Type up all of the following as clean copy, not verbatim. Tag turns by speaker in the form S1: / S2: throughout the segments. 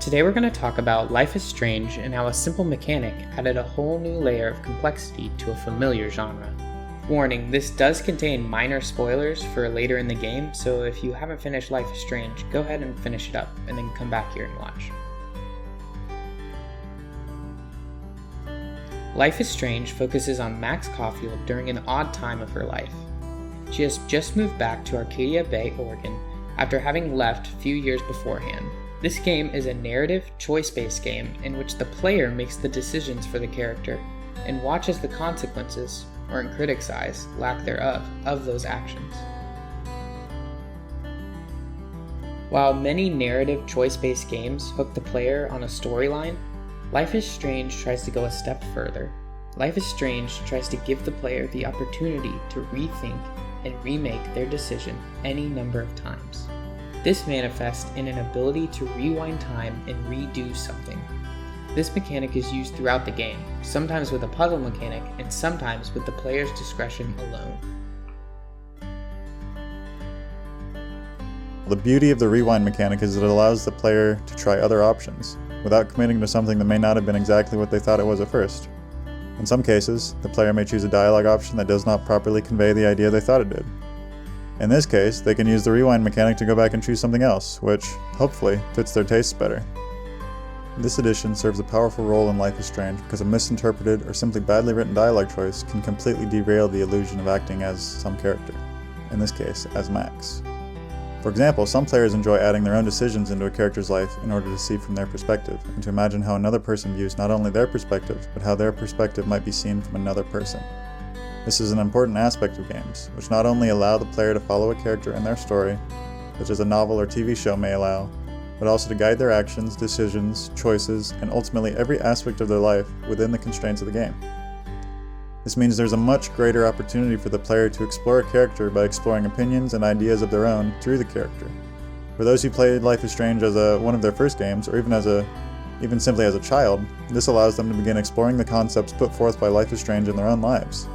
S1: Today we're going to talk about Life is Strange and how a simple mechanic added a whole new layer of complexity to a familiar genre. Warning, this does contain minor spoilers for later in the game, so if you haven't finished Life is Strange, go ahead and finish it up, and then come back here and watch. Life is Strange focuses on Max Caulfield during an odd time of her life. She has just moved back to Arcadia Bay, Oregon, after having left a few years beforehand. This game is a narrative, choice-based game in which the player makes the decisions for the character and watches the consequences, or in critics' eyes, lack thereof, of those actions. While many narrative, choice-based games hook the player on a storyline, Life is Strange tries to go a step further. Life is Strange tries to give the player the opportunity to rethink and remake their decision any number of times. This manifests in an ability to rewind time and redo something. This mechanic is used throughout the game, sometimes with a puzzle mechanic and sometimes with the player's discretion alone.
S2: The beauty of the rewind mechanic is that it allows the player to try other options, without committing to something that may not have been exactly what they thought it was at first. In some cases, the player may choose a dialogue option that does not properly convey the idea they thought it did. In this case, they can use the rewind mechanic to go back and choose something else, which, hopefully, fits their tastes better. This addition serves a powerful role in Life is Strange because a misinterpreted or simply badly written dialogue choice can completely derail the illusion of acting as some character, in this case, as Max. For example, some players enjoy adding their own decisions into a character's life in order to see from their perspective, and to imagine how another person views not only their perspective, but how their perspective might be seen from another person. This is an important aspect of games, which not only allow the player to follow a character in their story, such as a novel or TV show may allow, but also to guide their actions, decisions, choices, and ultimately every aspect of their life within the constraints of the game. This means there's a much greater opportunity for the player to explore a character by exploring opinions and ideas of their own through the character. For those who played Life is Strange as one of their first games, or even simply as a child, this allows them to begin exploring the concepts put forth by Life is Strange in their own lives,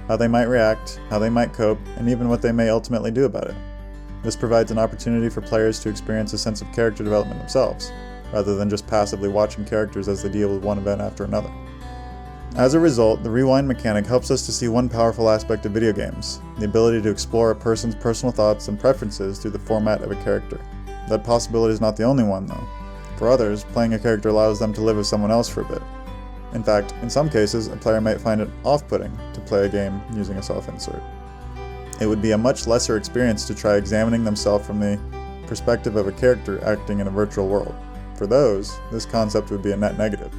S2: how they might react, how they might cope, and even what they may ultimately do about it. This provides an opportunity for players to experience a sense of character development themselves, rather than just passively watching characters as they deal with one event after another. As a result, the rewind mechanic helps us to see one powerful aspect of video games, the ability to explore a person's personal thoughts and preferences through the format of a character. That possibility is not the only one, though. For others, playing a character allows them to live with someone else for a bit. In fact, in some cases, a player might find it off-putting to play a game using a self-insert. It would be a much lesser experience to try examining themselves from the perspective of a character acting in a virtual world. For those, this concept would be a net negative.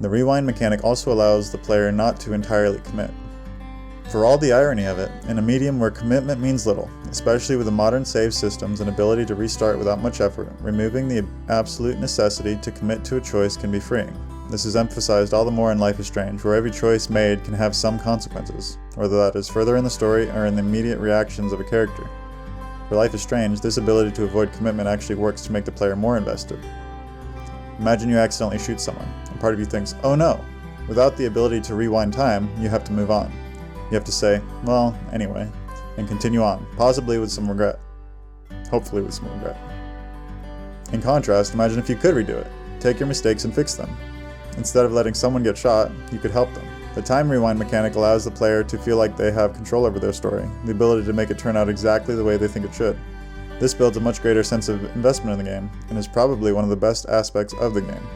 S2: The rewind mechanic also allows the player not to entirely commit. For all the irony of it, in a medium where commitment means little, especially with the modern save systems and ability to restart without much effort, removing the absolute necessity to commit to a choice can be freeing. This is emphasized all the more in Life is Strange, where every choice made can have some consequences, whether that is further in the story or in the immediate reactions of a character. For Life is Strange, this ability to avoid commitment actually works to make the player more invested. Imagine you accidentally shoot someone, and part of you thinks, oh no! Without the ability to rewind time, you have to move on. You have to say, well, anyway, and continue on, possibly with some regret. Hopefully with some regret. In contrast, imagine if you could redo it. Take your mistakes and fix them. Instead of letting someone get shot, you could help them. The time rewind mechanic allows the player to feel like they have control over their story, the ability to make it turn out exactly the way they think it should. This builds a much greater sense of investment in the game, and is probably one of the best aspects of the game.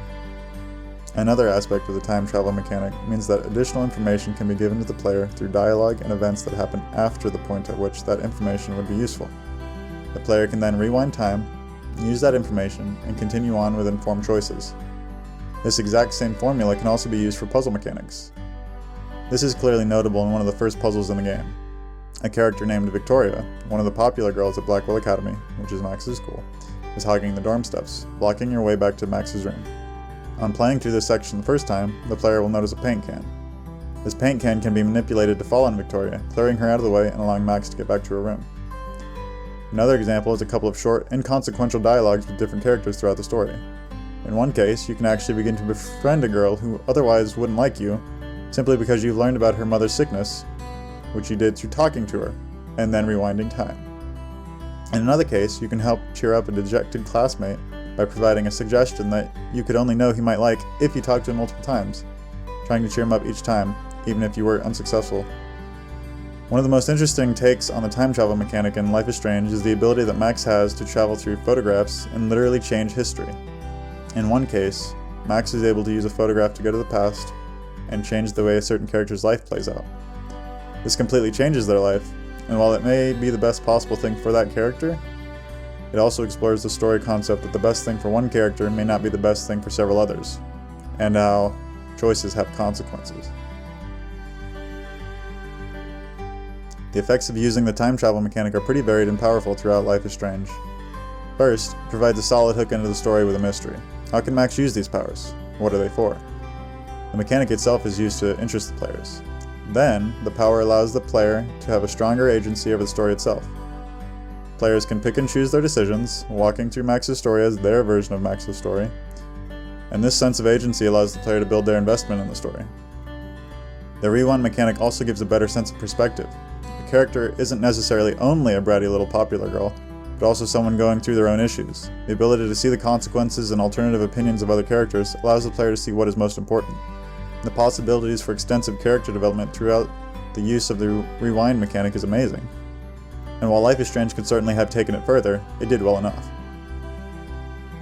S2: Another aspect of the time travel mechanic means that additional information can be given to the player through dialogue and events that happen after the point at which that information would be useful. The player can then rewind time, use that information, and continue on with informed choices. This exact same formula can also be used for puzzle mechanics. This is clearly notable in one of the first puzzles in the game. A character named Victoria, one of the popular girls at Blackwell Academy, which is Max's school, is hogging the dorm steps, blocking your way back to Max's room. On playing through this section the first time, the player will notice a paint can. This paint can be manipulated to fall on Victoria, clearing her out of the way and allowing Max to get back to her room. Another example is a couple of short, inconsequential dialogues with different characters throughout the story. In one case, you can actually begin to befriend a girl who otherwise wouldn't like you, simply because you've learned about her mother's sickness, which you did through talking to her, and then rewinding time. In another case, you can help cheer up a dejected classmate by providing a suggestion that you could only know he might like if you talked to him multiple times, trying to cheer him up each time, even if you were unsuccessful. One of the most interesting takes on the time travel mechanic in Life is Strange is the ability that Max has to travel through photographs and literally change history. In one case, Max is able to use a photograph to go to the past and change the way a certain character's life plays out. This completely changes their life, and while it may be the best possible thing for that character, it also explores the story concept that the best thing for one character may not be the best thing for several others, and how choices have consequences. The effects of using the time travel mechanic are pretty varied and powerful throughout Life is Strange. First, it provides a solid hook into the story with a mystery. How can Max use these powers? What are they for? The mechanic itself is used to interest the players. Then, the power allows the player to have a stronger agency over the story itself. Players can pick and choose their decisions, walking through Max's story as their version of Max's story, and this sense of agency allows the player to build their investment in the story. The rewind mechanic also gives a better sense of perspective. The character isn't necessarily only a bratty little popular girl, but also someone going through their own issues. The ability to see the consequences and alternative opinions of other characters allows the player to see what is most important. The possibilities for extensive character development throughout the use of the rewind mechanic is amazing. And while Life is Strange could certainly have taken it further, it did well enough.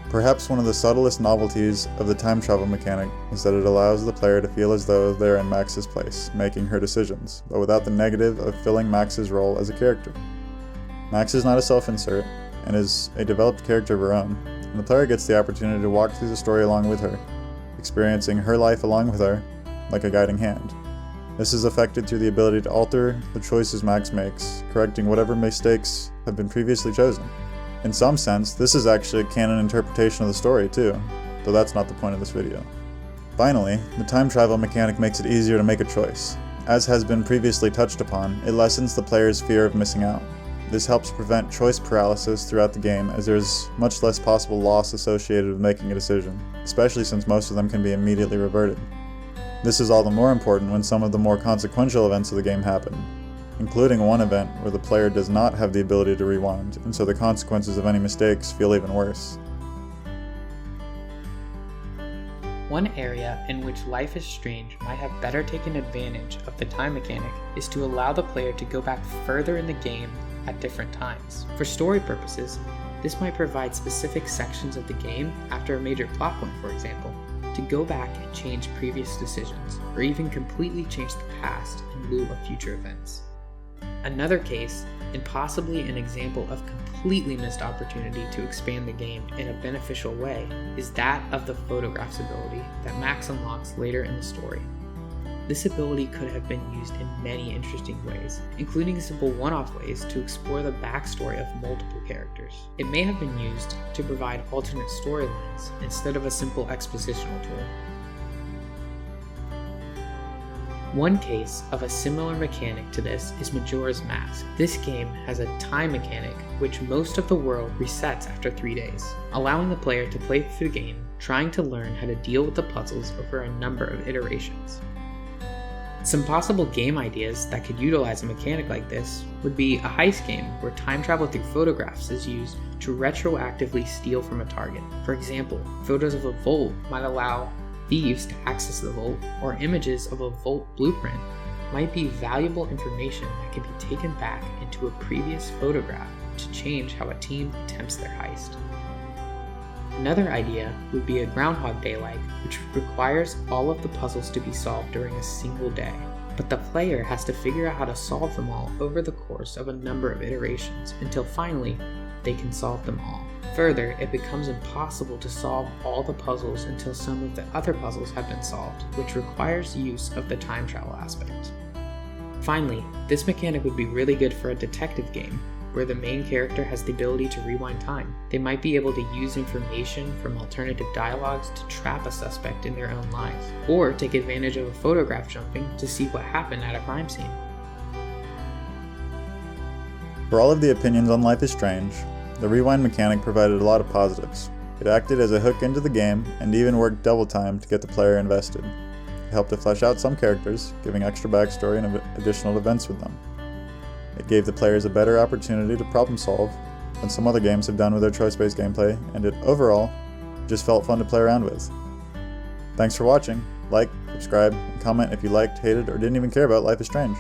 S2: Perhaps one of the subtlest novelties of the time travel mechanic is that it allows the player to feel as though they're in Max's place, making her decisions, but without the negative of filling Max's role as a character. Max is not a self-insert, and is a developed character of her own, and the player gets the opportunity to walk through the story along with her, experiencing her life along with her, like a guiding hand. This is affected through the ability to alter the choices Max makes, correcting whatever mistakes have been previously chosen. In some sense, this is actually a canon interpretation of the story too, though that's not the point of this video. Finally, the time travel mechanic makes it easier to make a choice. As has been previously touched upon, it lessens the player's fear of missing out. This helps prevent choice paralysis throughout the game, as there is much less possible loss associated with making a decision, especially since most of them can be immediately reverted. This is all the more important when some of the more consequential events of the game happen, including one event where the player does not have the ability to rewind, and so the consequences of any mistakes feel even worse.
S1: One area in which Life is Strange might have better taken advantage of the time mechanic is to allow the player to go back further in the game at different times. For story purposes, this might provide specific sections of the game after a major plot point, for example, to go back and change previous decisions, or even completely change the past in lieu of future events. Another case, and possibly an example of completely missed opportunity to expand the game in a beneficial way, is that of the photographs ability that Max unlocks later in the story. This ability could have been used in many interesting ways, including simple one-off ways to explore the backstory of multiple characters. It may have been used to provide alternate storylines instead of a simple expositional tool. One case of a similar mechanic to this is Majora's Mask. This game has a time mechanic which most of the world resets after 3 days, allowing the player to play through the game trying to learn how to deal with the puzzles over a number of iterations. Some possible game ideas that could utilize a mechanic like this would be a heist game where time travel through photographs is used to retroactively steal from a target. For example, photos of a vault might allow thieves to access the vault, or images of a vault blueprint might be valuable information that can be taken back into a previous photograph to change how a team attempts their heist. Another idea would be a Groundhog Day-like, which requires all of the puzzles to be solved during a single day, but the player has to figure out how to solve them all over the course of a number of iterations until finally they can solve them all. Further, it becomes impossible to solve all the puzzles until some of the other puzzles have been solved, which requires use of the time travel aspect. Finally, this mechanic would be really good for a detective game, where the main character has the ability to rewind time. They might be able to use information from alternative dialogues to trap a suspect in their own lives, or take advantage of a photograph jumping to see what happened at a crime scene.
S2: For all of the opinions on Life is Strange, the rewind mechanic provided a lot of positives. It acted as a hook into the game, and even worked double time to get the player invested. It helped to flesh out some characters, giving extra backstory and additional events with them. It gave the players a better opportunity to problem solve than some other games have done with their choice-based gameplay, and it overall just felt fun to play around with. Thanks for watching. Like, subscribe, and comment if you liked, hated, or didn't even care about Life is Strange.